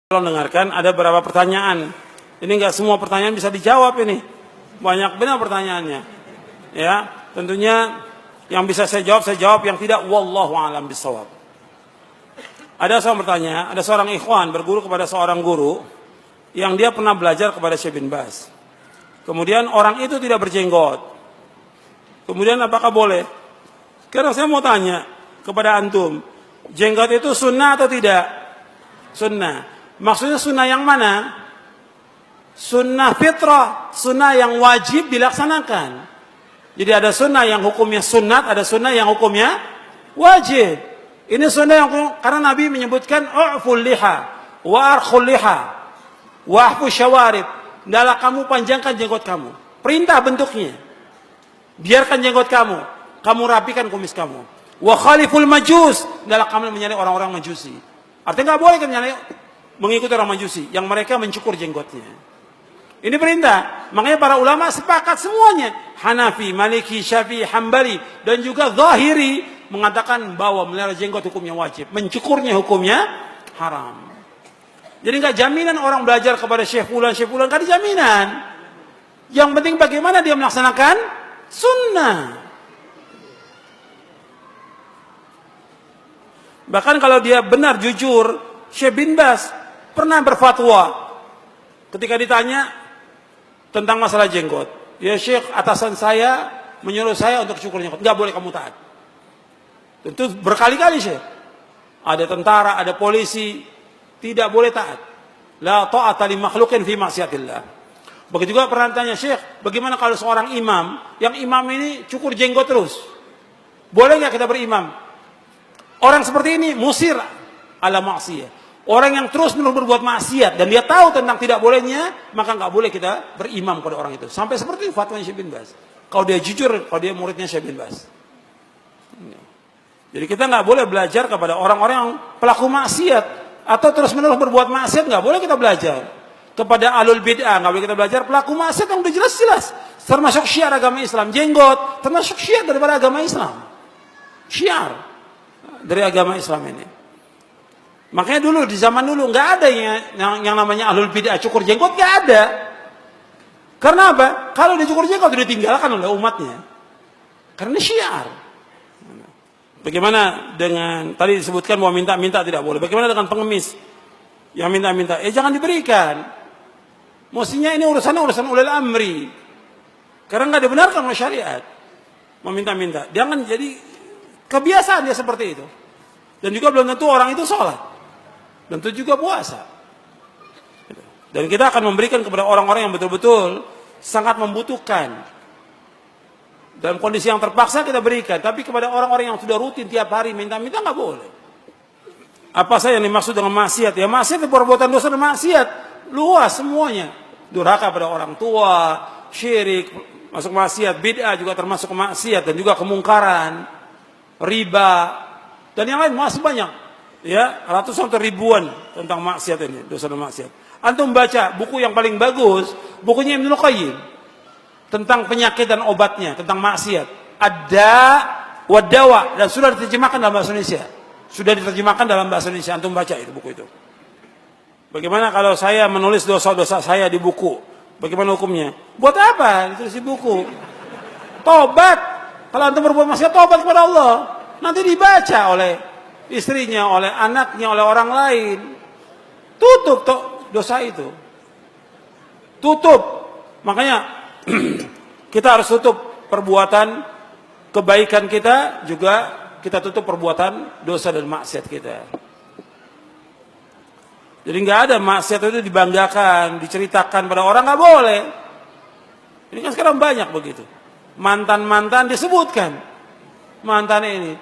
Kalau dengarkan ada beberapa pertanyaan. Ini nggak semua pertanyaan bisa dijawab ini. Banyak benar pertanyaannya. Ya, tentunya yang bisa saya jawab, yang tidak wallahu a'lam bishawab. Ada seorang bertanya, ada seorang ikhwan berguru kepada seorang guru yang dia pernah belajar kepada Syekh bin Baz. Kemudian orang itu tidak berjenggot. Kemudian apakah boleh? Sekarang saya mau tanya kepada antum, jenggot itu sunnah atau tidak? Sunnah. Maksudnya sunnah yang mana? Sunnah fitrah, sunnah yang wajib dilaksanakan. Jadi ada sunnah yang hukumnya sunnat, ada sunnah yang hukumnya wajib. Ini sunnah yang karena Nabi menyebutkan u'ful liha wa arkhul liha wa ahfu syawarib. Hendaklah kamu panjangkan jenggot kamu. Perintah bentuknya. Biarkan jenggot kamu, kamu rapikan kumis kamu. Wa khaliful majus, hendaklah kamu menyalahi orang-orang majusi. Artinya enggak boleh menyalahi mengikuti orang majusi yang mereka mencukur jenggotnya. Ini perintah. Makanya para ulama sepakat semuanya. Hanafi, Maliki, Syafi'i, Hambali dan juga Zahiri mengatakan bahwa melihara jenggot hukumnya wajib, mencukurnya hukumnya haram. Jadi enggak jaminan orang belajar kepada Syekh Fulan, enggak ada jaminan. Yang penting bagaimana dia melaksanakan sunnah. Bahkan kalau dia benar jujur, Syekh bin Baz pernah berfatwa ketika ditanya tentang masalah jenggot. Ya Syekh, atasan saya menyuruh saya untuk cukur jenggot. Enggak boleh kamu taat. Tentu berkali-kali Syekh. Ada tentara, ada polisi, tidak boleh taat. La ta'ata li makhluqin fi maksiatillah. Begitu juga pernah tanya Syekh, bagaimana kalau seorang imam, yang imam ini cukur jenggot terus? Boleh enggak kita berimam? Orang seperti ini musir ala maksiyah. Orang yang terus menerus berbuat maksiat dan dia tahu tentang tidak bolehnya, maka nggak boleh kita berimam pada orang itu. Sampai seperti fatwa Syekh bin Baz. Kalau dia jujur, kalau dia muridnya Syekh bin Baz. Jadi kita nggak boleh belajar kepada orang-orang yang pelaku maksiat atau terus menerus berbuat maksiat, nggak boleh kita belajar. Kepada alul bid'ah nggak boleh kita belajar. Pelaku maksiat yang udah jelas-jelas termasuk syiar agama Islam. Jenggot termasuk syiar daripada agama Islam. Syiar dari agama Islam ini. Makanya dulu di zaman dulu nggak ada yang namanya ahlul bid'ah cukur jenggot, nggak ada. Karena apa? Kalau dia cukur jenggot sudah ditinggalkan oleh umatnya. Karena syiar. Bagaimana dengan tadi disebutkan bahwa minta-minta tidak boleh. Bagaimana dengan pengemis yang minta-minta? Jangan diberikan. Mestinya ini urusan ulil amri. Karena nggak dibenarkan oleh syariat. Meminta-minta. Jangan jadi kebiasaan dia seperti itu. Dan juga belum tentu orang itu sholat. Tentu juga puasa. Dan kita akan memberikan kepada orang-orang yang betul-betul sangat membutuhkan. Dalam kondisi yang terpaksa kita berikan. Tapi kepada orang-orang yang sudah rutin tiap hari minta-minta nggak boleh. Apa saja yang dimaksud dengan maksiat? Ya maksiat itu perbuatan dosa dan maksiat. Luas semuanya. Durhaka pada orang tua, syirik, masuk maksiat, bid'ah juga termasuk maksiat. Dan juga kemungkaran, riba, dan yang lain masih banyak. Ya, ratusan atau ribuan tentang maksiat ini, dosa dan maksiat. Antum baca buku yang paling bagus, bukunya Ibnu Qayyim tentang penyakit dan obatnya, tentang maksiat. Ada wadawa dan sudah diterjemahkan dalam bahasa Indonesia. Sudah diterjemahkan dalam bahasa Indonesia. Antum baca itu buku itu. Bagaimana kalau saya menulis dosa-dosa saya di buku? Bagaimana hukumnya? Buat apa ditulis di buku? Tobat. Kalau antum berbuat maksiat, tobat kepada Allah. Nanti dibaca oleh istrinya, oleh anaknya, oleh orang lain. Tutup dosa itu. Tutup. Makanya kita harus tutup perbuatan kebaikan kita, juga kita tutup perbuatan dosa dan maksiat kita. Jadi nggak ada maksiat itu dibanggakan, diceritakan pada orang, nggak boleh. Ini kan sekarang banyak begitu. Mantan-mantan disebutkan. Mantan ini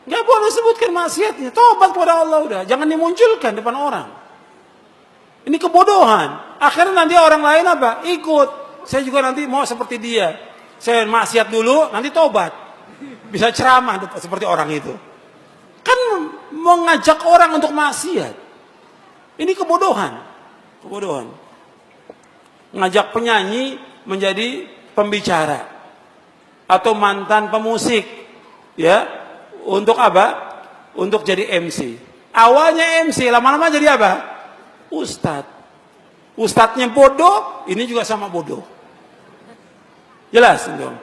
nggak boleh sebutkan maksiatnya. Tobat kepada Allah udah. Jangan dimunculkan depan orang. Ini kebodohan. Akhirnya nanti orang lain apa? Ikut. Saya juga nanti mau seperti dia. Saya maksiat dulu, nanti tobat. Bisa ceramah seperti orang itu. Kan mengajak orang untuk maksiat. Ini kebodohan. Kebodohan. Ngajak penyanyi menjadi pembicara. Atau mantan pemusik. Ya. Untuk apa? Untuk jadi MC. Awalnya MC, lama-lama jadi apa? Ustadz. Ustadznya bodoh, ini juga sama bodoh. Jelas, dong.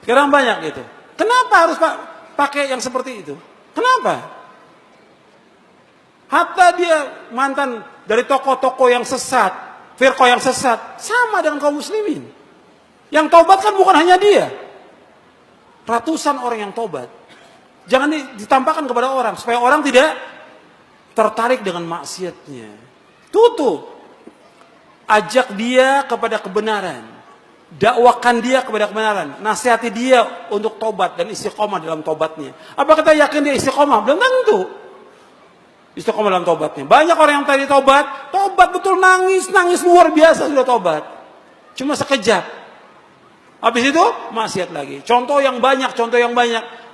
Sekarang banyak itu. Kenapa harus pakai yang seperti itu? Kenapa? Hatta dia mantan dari tokoh-tokoh yang sesat, firqah yang sesat, sama dengan kaum muslimin. Yang tobat kan bukan hanya dia. Ratusan orang yang tobat. Jangan ditampakkan kepada orang, supaya orang tidak tertarik dengan maksiatnya. Tutup. Ajak dia kepada kebenaran. Dakwakan dia kepada kebenaran. Nasihati dia untuk tobat dan istiqomah dalam tobatnya. Apa kita yakin dia istiqomah? Belum tentu. Istiqomah dalam tobatnya. Banyak orang yang tadi tobat betul nangis luar biasa sudah tobat. Cuma sekejap. Habis itu maksiat lagi. Contoh yang banyak.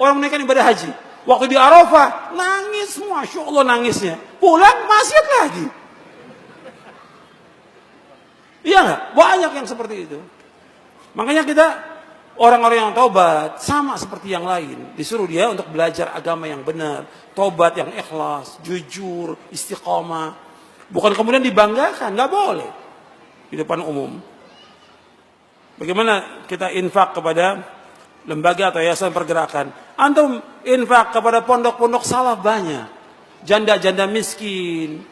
Orang menaikkan ibadah haji. Waktu di Arafah nangis, Masya Allah nangisnya. Pulang maksiat lagi. Iya nggak? Banyak yang seperti itu. Makanya kita orang-orang yang tobat sama seperti yang lain. Disuruh dia untuk belajar agama yang benar. Tobat yang ikhlas, jujur, istiqomah. Bukan kemudian dibanggakan, nggak boleh. Di depan umum. Bagaimana kita infak kepada lembaga atau yayasan pergerakan. Antum infak kepada pondok-pondok salaf banyak. Janda-janda miskin,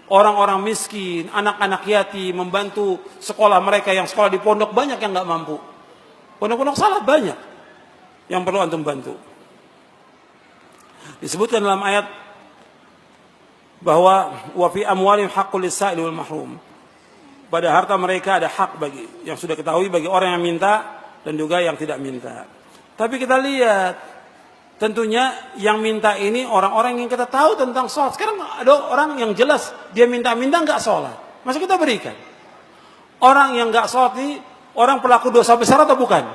orang-orang miskin, anak-anak yatim, membantu sekolah mereka yang sekolah di pondok banyak yang nggak mampu. Pondok-pondok salaf banyak yang perlu antum bantu. Disebutkan dalam ayat bahwa wa fi amwalihim haqqul lis-sa'il wal mahrum. Pada harta mereka ada hak bagi yang sudah ketahui bagi orang yang minta dan juga yang tidak minta. Tapi kita lihat tentunya yang minta ini orang-orang yang kita tahu tentang sholat. Sekarang ada orang yang jelas dia minta-minta nggak sholat. Masa kita berikan? Orang yang nggak sholat ini orang pelaku dosa besar atau bukan?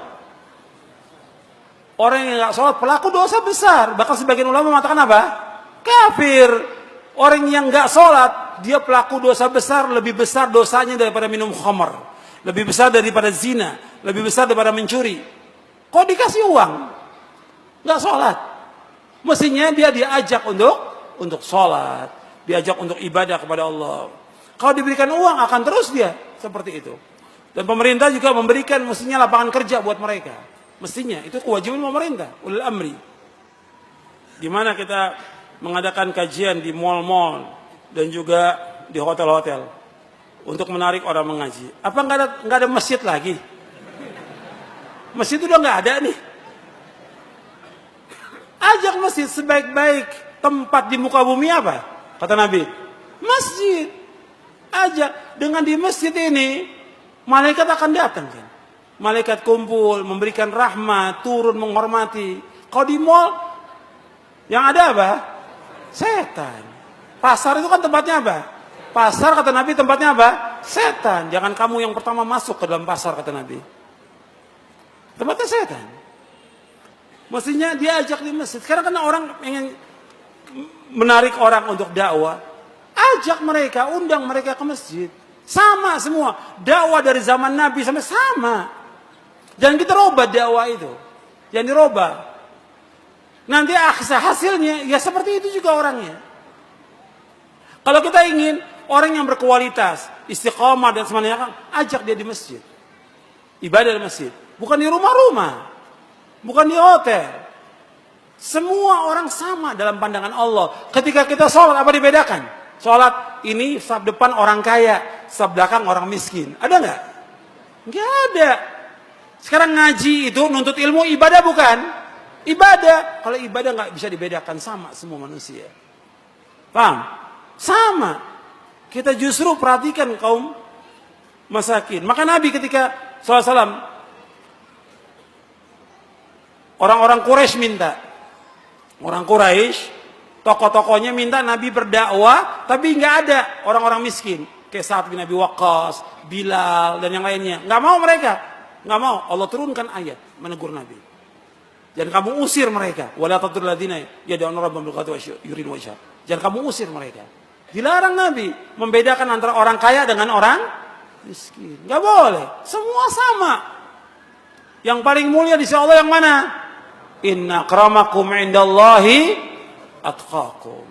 Orang yang nggak sholat pelaku dosa besar. Bahkan sebagian ulama mengatakan apa? Kafir. Orang yang nggak sholat dia pelaku dosa besar, lebih besar dosanya daripada minum khamar, lebih besar daripada zina, lebih besar daripada mencuri. Kok dikasih uang? Nggak sholat. Mestinya dia diajak untuk sholat, diajak untuk ibadah kepada Allah. Kalau diberikan uang akan terus dia seperti itu. Dan pemerintah juga memberikan mestinya lapangan kerja buat mereka. Mestinya itu kewajiban pemerintah, ulil amri. Gimana kita mengadakan kajian di mal-mal dan juga di hotel-hotel untuk menarik orang mengaji. Apa nggak ada masjid lagi? Masjid itu udah nggak ada nih. Ajak masjid sebaik-baik tempat di muka bumi apa? Kata Nabi, masjid. Ajak dengan di masjid ini malaikat akan datang kan. Malaikat kumpul, memberikan rahmat, turun menghormati. Kalau di mall yang ada apa? Setan. Pasar itu kan tempatnya apa? Pasar kata Nabi tempatnya apa? Setan. Jangan kamu yang pertama masuk ke dalam pasar kata Nabi. Tempatnya setan. Mestinya dia ajak di masjid. Sekarang kan orang ingin menarik orang untuk dakwah. Ajak mereka, undang mereka ke masjid. Sama semua. Dakwah dari zaman Nabi sampai sama. Jangan kita robah dakwah itu. Jangan dirobah. Nanti hasilnya ya seperti itu juga orangnya. Kalau kita ingin orang yang berkualitas, istiqomah dan semuanya, ajak dia di masjid. Ibadah di masjid. Bukan di rumah-rumah. Bukan di hotel. Semua orang sama dalam pandangan Allah. Ketika kita sholat, apa dibedakan? Sholat ini saf depan orang kaya, saf belakang orang miskin. Ada nggak? Nggak ada. Sekarang ngaji itu nuntut ilmu ibadah bukan? Ibadah. Kalau ibadah nggak bisa dibedakan sama semua manusia. Paham? Sama. Kita justru perhatikan kaum masakin. Maka Nabi ketika SAW, orang-orang Quraisy minta. Orang Quraisy, tokoh-tokohnya minta Nabi berdakwah, tapi nggak ada orang-orang miskin. Kayak Sa'ad bin Abi Waqqas, Bilal, dan yang lainnya. Nggak mau mereka. Nggak mau. Allah turunkan ayat menegur Nabi. Jangan kamu usir mereka. Wala tatrul ladzina yad'una rabbahum bil ghadati yuridun wajha. Jangan kamu usir mereka. Dilarang Nabi membedakan antara orang kaya dengan orang miskin. Enggak boleh. Semua sama. Yang paling mulia di sisi Allah yang mana? Inna akramakum indallahi atqakum.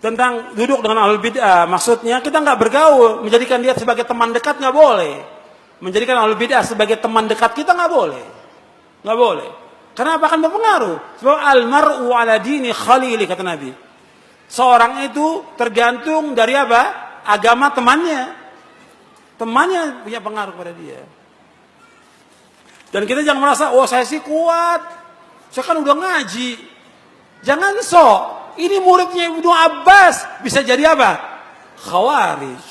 tentang duduk dengan ahlul bid'ah, maksudnya kita nggak bergaul, menjadikan dia sebagai teman dekat nggak boleh. Menjadikan ahlul bid'ah sebagai teman dekat kita nggak boleh. Nggak boleh. Karena apa? Akan berpengaruh. Sebab al-mar'u ala dini khalili, kata Nabi. Seorang itu tergantung dari apa? Agama temannya. Temannya punya pengaruh pada dia. Dan kita jangan merasa, oh saya sih kuat, saya kan udah ngaji. Jangan sok. Ini muridnya Ibnu Abbas, bisa jadi apa? Khawarij.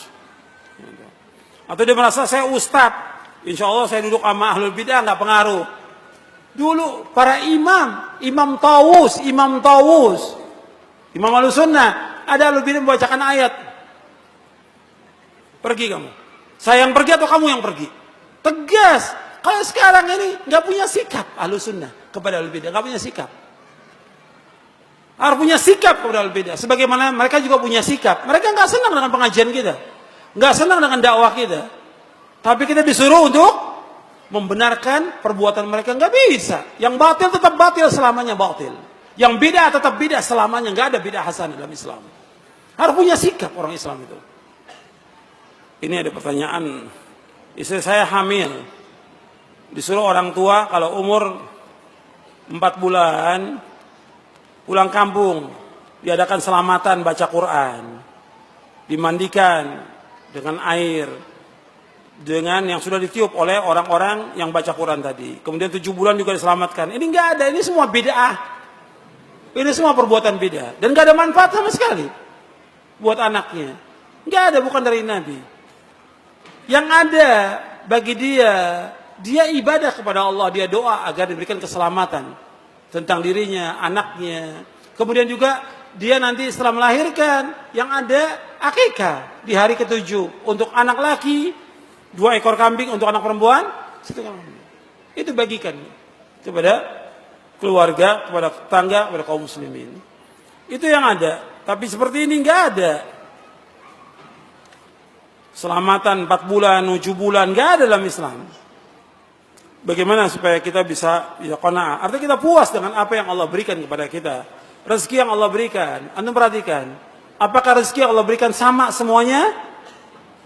Atau dia merasa saya ustadz, insya Allah saya duduk sama ahlul bid'ah nggak pengaruh. Dulu para imam, Imam Tawus, Imam Ahlus Sunnah, ada ahlul bid'ah membacakan ayat. Pergi kamu. Saya yang pergi atau kamu yang pergi? Tegas. Kalau sekarang ini nggak punya sikap Ahlus Sunnah kepada ahlul bid'ah, nggak punya sikap. Harus punya sikap kepada ahlul bid'ah. Sebagaimana mereka juga punya sikap. Mereka nggak senang dengan pengajian kita, nggak senang dengan dakwah kita. Tapi kita disuruh untuk membenarkan perbuatan mereka, nggak bisa. Yang batil tetap batil selamanya batil. Yang bid'ah tetap bid'ah selamanya, nggak ada bid'ah hasanah dalam Islam. Harus punya sikap orang Islam itu. Ini ada pertanyaan. Istri saya hamil. Disuruh orang tua kalau umur 4 bulan pulang kampung, diadakan selamatan baca Quran, dimandikan dengan air, dengan yang sudah ditiup oleh orang-orang yang baca Quran tadi. Kemudian 7 bulan juga diselamatkan. Ini nggak ada, ini semua bid'ah. Ini semua perbuatan bid'ah dan nggak ada manfaat sama sekali buat anaknya. Nggak ada, bukan dari Nabi. Yang ada bagi dia ibadah kepada Allah, dia doa agar diberikan keselamatan tentang dirinya, anaknya. Kemudian juga dia nanti setelah melahirkan, yang ada akikah di hari ke-7 untuk anak laki, 2 ekor kambing untuk anak perempuan, 1 kambing. Itu bagikan kepada keluarga, kepada tetangga, kepada kaum muslimin. Itu yang ada. Tapi seperti ini nggak ada. Selamatan 4 bulan, 7 bulan, nggak ada dalam Islam. Bagaimana supaya kita bisa qanaah? Artinya kita puas dengan apa yang Allah berikan kepada kita. Rezeki yang Allah berikan. Antum perhatikan. Apakah rezeki yang Allah berikan sama semuanya?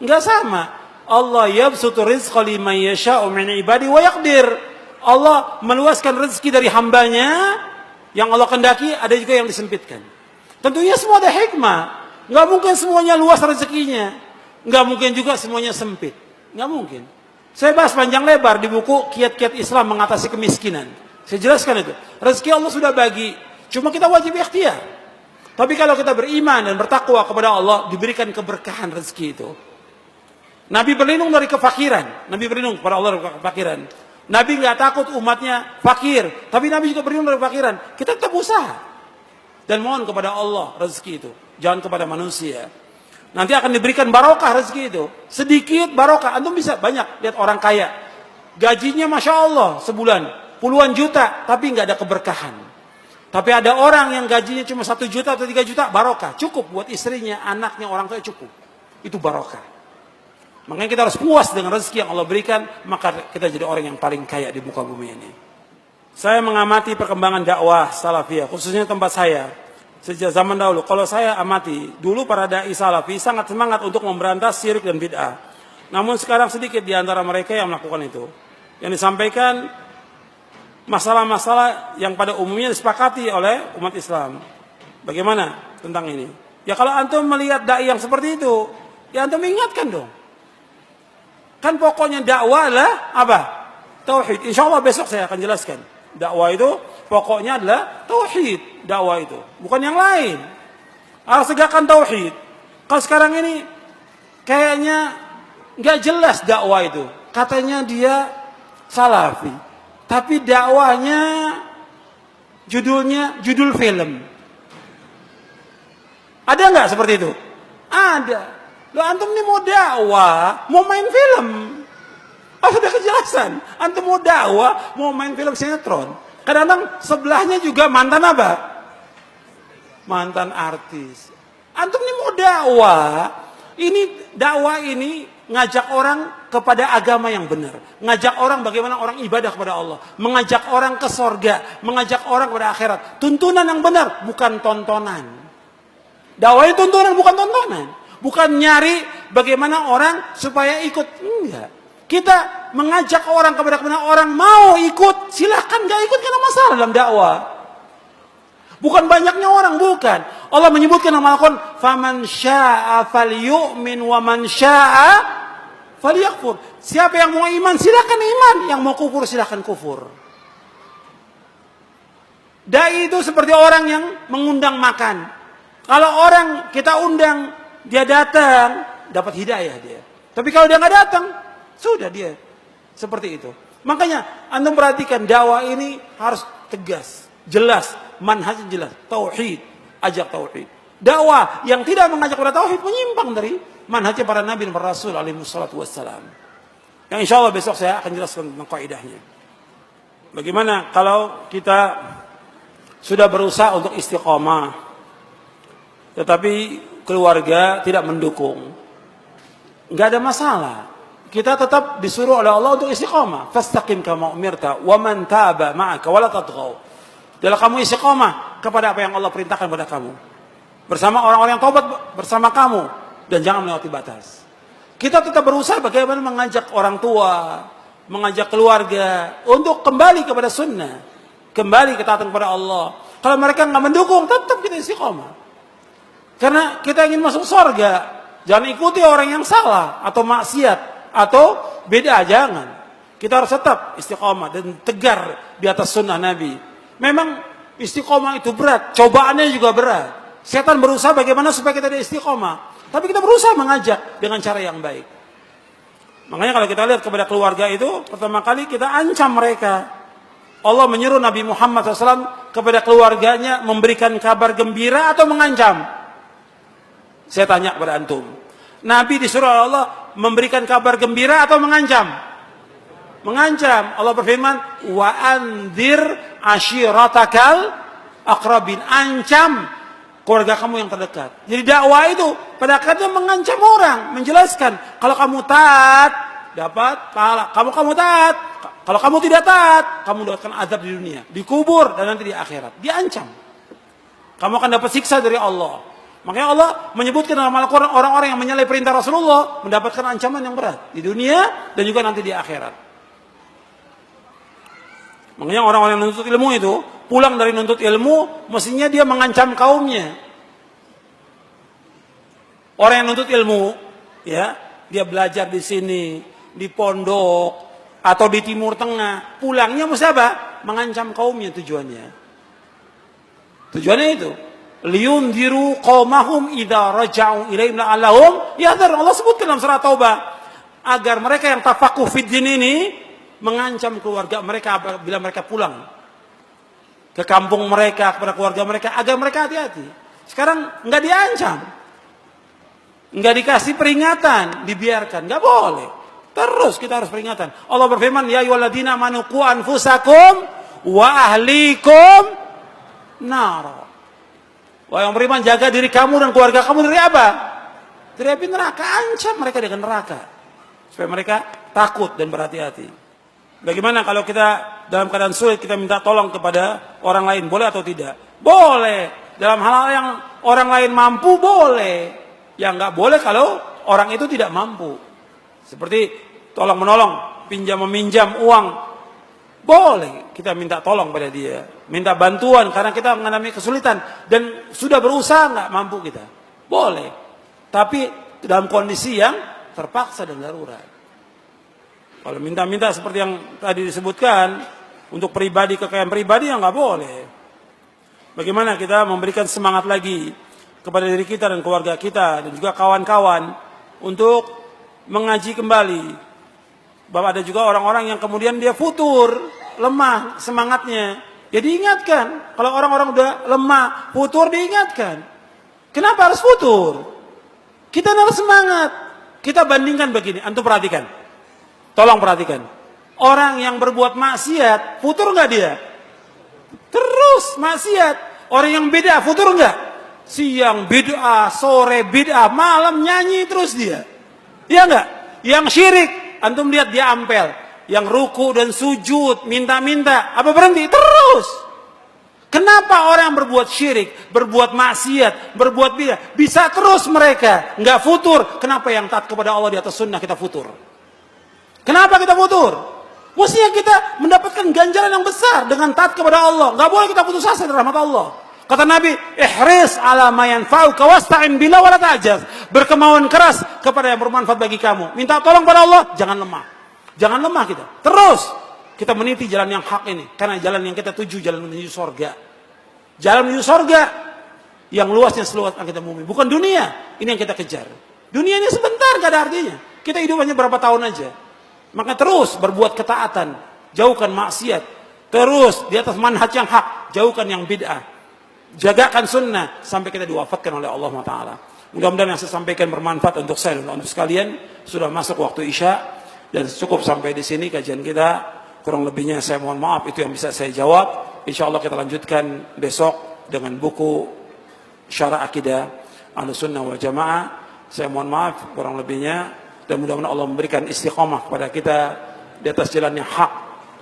Enggak sama. Allah yabsutu rizqa liman yasha'u min ibadi wa yaqdir. Allah meluaskan rezeki dari hambanya yang Allah kendaki, ada juga yang disempitkan. Tentunya semua ada hikmah. Enggak mungkin semuanya luas rezekinya. Enggak mungkin juga semuanya sempit. Enggak mungkin. Saya bahas panjang lebar di buku Kiat-Kiat Islam Mengatasi Kemiskinan. Saya jelaskan itu. Rezeki Allah sudah bagi. Cuma kita wajib ikhtiar. Tapi kalau kita beriman dan bertakwa kepada Allah, diberikan keberkahan rezeki itu. Nabi berlindung dari kefakiran. Nabi berlindung kepada Allah dari kefakiran. Nabi nggak takut umatnya fakir. Tapi Nabi juga berlindung dari kefakiran. Kita tetap usaha. Dan mohon kepada Allah rezeki itu. Jangan kepada manusia. Nanti akan diberikan barokah rezeki itu. Sedikit barokah. Antum bisa banyak lihat orang kaya. Gajinya Masya Allah sebulan. Puluhan juta. Tapi nggak ada keberkahan. Tapi ada orang yang gajinya cuma 1 juta atau 3 juta. Barokah. Cukup buat istrinya, anaknya, orang tua cukup. Itu barokah. Makanya kita harus puas dengan rezeki yang Allah berikan. Maka kita jadi orang yang paling kaya di muka bumi ini. Saya mengamati perkembangan dakwah salafiyah. Khususnya tempat saya. Sejak zaman dahulu, kalau saya amati, dulu para da'i salafi sangat semangat untuk memberantas syirik dan bid'ah. Namun sekarang sedikit di antara mereka yang melakukan itu. Yang disampaikan masalah-masalah yang pada umumnya disepakati oleh umat Islam. Bagaimana tentang ini? Ya kalau antum melihat da'i yang seperti itu, ya antum ingatkan dong. Kan pokoknya dakwah adalah apa? Tauhid. Insya Allah besok saya akan jelaskan. Dakwah itu pokoknya adalah tauhid. Dakwah itu bukan yang lain. Harus tegakkan tauhid. Kalau sekarang ini kayaknya nggak jelas dakwah itu. Katanya dia salafi, tapi dakwahnya judul film. Ada nggak seperti itu? Ada. Lo antum ini mau dakwah, mau main film? Apa ada kejelasan? Antum mau dakwah, mau main film sinetron. Kadang-kadang sebelahnya juga mantan apa? Mantan artis. Antum ini mau dakwah. Ini dakwah ini ngajak orang kepada agama yang benar. Ngajak orang bagaimana orang ibadah kepada Allah. Mengajak orang ke sorga. Mengajak orang kepada akhirat. Tuntunan yang benar, bukan tontonan. Dakwah itu tuntunan, bukan tontonan. Bukan nyari bagaimana orang supaya ikut. Enggak. Kita mengajak orang kepada orang mau ikut, silahkan, gak ikut, karena masalah dalam dakwah. Bukan banyaknya orang, bukan. Allah menyebutkan dalam Al-Quran, "Faman syaa'a falyu'min wa man syaa'a falyakfur." Siapa yang mau iman, silahkan iman. Yang mau kufur, silahkan kufur. Dai itu seperti orang yang mengundang makan. Kalau orang kita undang, dia datang, dapat hidayah dia. Tapi kalau dia nggak datang, sudah dia seperti itu. Makanya antum perhatikan, dakwah ini harus tegas, jelas, manhaj jelas, tauhid, ajak tauhid. Dakwah yang tidak mengajak pada tauhid menyimpang dari manhajnya para nabi dan para rasul alaihi wassalatu wassalam. Yang insya Allah besok saya akan jelaskan tentang kaidahnya. Bagaimana kalau kita sudah berusaha untuk istiqomah, tetapi keluarga tidak mendukung? Nggak ada masalah. Kita tetap disuruh oleh Allah untuk istiqomah. Fastaqim kama umirta wa man taba ma'aka wa la tatghaw. Dalam kamu istiqomah kepada apa yang Allah perintahkan kepada kamu. Bersama orang-orang yang taubat bersama kamu, dan jangan melewati batas. Kita tetap berusaha bagaimana mengajak orang tua, mengajak keluarga untuk kembali kepada sunnah, kembali ketaatan kepada Allah. Kalau mereka nggak mendukung, tetap kita istiqomah. Karena kita ingin masuk surga. Jangan ikuti orang yang salah atau maksiat atau beda, jangan. Kita harus tetap istiqomah dan tegar di atas sunnah Nabi. Memang istiqomah itu berat, cobaannya juga berat. Setan berusaha bagaimana supaya kita istiqomah. Tapi kita berusaha mengajak dengan cara yang baik. Makanya kalau kita lihat kepada keluarga itu, pertama kali kita ancam mereka. Allah menyuruh Nabi Muhammad SAW kepada keluarganya memberikan kabar gembira atau mengancam. Saya tanya kepada antum, Nabi disuruh Allah memberikan kabar gembira atau mengancam? Mengancam. Allah berfirman, wa anzir ashiratakal aqrabin. Ancam keluarga kamu yang terdekat. Jadi dakwah itu pada akhirnya mengancam orang, menjelaskan kalau kamu taat dapat pahala. Kamu taat. Kalau kamu tidak taat, kamu dapatkan azab di dunia, di kubur, dan nanti di akhirat. Diancam. Kamu akan dapat siksa dari Allah. Makanya Allah menyebutkan dalam Al-Quran, orang-orang yang menyalahi perintah Rasulullah mendapatkan ancaman yang berat di dunia dan juga nanti di akhirat. Makanya orang-orang yang menuntut ilmu itu pulang dari menuntut ilmu, mestinya dia mengancam kaumnya. Orang yang menuntut ilmu, ya, dia belajar di sini, di pondok atau di Timur Tengah, pulangnya mesti apa? Mengancam kaumnya tujuannya. Tujuannya itu. Liyundiru qaumahum idza raja'u ilaihim la'allahum yahdharun. Allah sebutkan dalam surah Taubah agar mereka yang tafaquh fid din ini mengancam keluarga mereka bila mereka pulang ke kampung mereka, kepada keluarga mereka, agar mereka hati-hati. Sekarang enggak diancam, enggak dikasih peringatan, dibiarkan, enggak boleh. Terus kita harus peringatan. Allah berfirman, ya ayyuhalladzina amanu qu anfusakum wa ahlikum nar. Wah, yang beriman, jaga diri kamu dan keluarga kamu dari apa? Dari api neraka. Ancam mereka dengan neraka supaya mereka takut dan berhati-hati. Bagaimana kalau kita dalam keadaan sulit, kita minta tolong kepada orang lain, boleh atau tidak? Boleh. Dalam hal yang orang lain mampu, boleh. Yang nggak boleh kalau orang itu tidak mampu. Seperti tolong menolong, pinjam meminjam uang, boleh kita minta tolong pada dia, minta bantuan karena kita mengalami kesulitan dan sudah berusaha nggak mampu kita, boleh. Tapi dalam kondisi yang terpaksa dan darurat. Kalau minta-minta seperti yang tadi disebutkan untuk pribadi, kekayaan pribadi, yang nggak boleh. Bagaimana kita memberikan semangat lagi kepada diri kita dan keluarga kita dan juga kawan-kawan untuk mengaji kembali. Bahwa ada juga orang-orang yang kemudian dia futur, lemah semangatnya. Ya diingatkan. Kalau orang-orang udah lemah, futur, diingatkan. Kenapa harus futur? Kita harus semangat. Kita bandingkan begini, antum perhatikan. Tolong perhatikan. Orang yang berbuat maksiat, futur enggak dia? Terus maksiat. Orang yang bid'ah, futur enggak? Siang bid'ah, sore bid'ah, malam nyanyi terus dia. Iya enggak? Yang syirik, antum lihat dia ampel. Yang ruku dan sujud, minta-minta, apa berhenti? Terus. Kenapa orang yang berbuat syirik, berbuat maksiat, berbuat bidah, bisa terus mereka nggak futur? Kenapa yang taat kepada Allah di atas sunnah kita futur? Kenapa kita futur? Mestinya kita mendapatkan ganjaran yang besar dengan taat kepada Allah. Nggak boleh kita putus asa dari rahmat Allah. Kata Nabi, ihris ala ma yanfa'uka wasta'in billah wala ta'jaz. Berkemauan keras kepada yang bermanfaat bagi kamu. Minta tolong pada Allah, jangan lemah. Jangan lemah kita. Terus kita meniti jalan yang hak ini. Karena jalan yang kita tuju, jalan menuju sorga. Jalan menuju sorga yang luasnya seluas langit dan bumi. Bukan dunia. Ini yang kita kejar. Dunia ini sebentar, gak ada artinya. Kita hidup hanya berapa tahun aja. Maka terus berbuat ketaatan. Jauhkan maksiat. Terus di atas manhaj yang hak. Jauhkan yang bid'ah. Jagakan sunnah. Sampai kita diwafatkan oleh Allah Ta'ala. Mudah-mudahan yang saya sampaikan bermanfaat untuk saya dan untuk sekalian. Sudah masuk waktu Isya. Dan cukup sampai di sini kajian kita. Kurang lebihnya saya mohon maaf, itu yang bisa saya jawab. Insya Allah kita lanjutkan besok dengan buku Syarah Akidah Ahlussunnah wal Jamaah. Saya mohon maaf kurang lebihnya, dan mudah-mudahan Allah memberikan istiqamah kepada kita di atas jalan yang hak,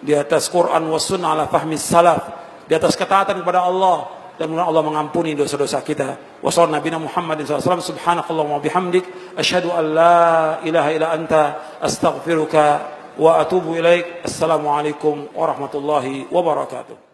di atas Quran was sunnah ala fahmi salaf, di atas ketaatan kepada Allah, dan mudah-mudahan Allah mengampuni dosa-dosa kita. Wa sallallahu nabiyana Muhammadin sallallahu alaihi wasallam, subhanakallahumma wa bihamdik, asyhadu an la ilaha illa anta, astaghfiruka wa atubu ilaik. Assalamualaikum warahmatullahi wabarakatuh.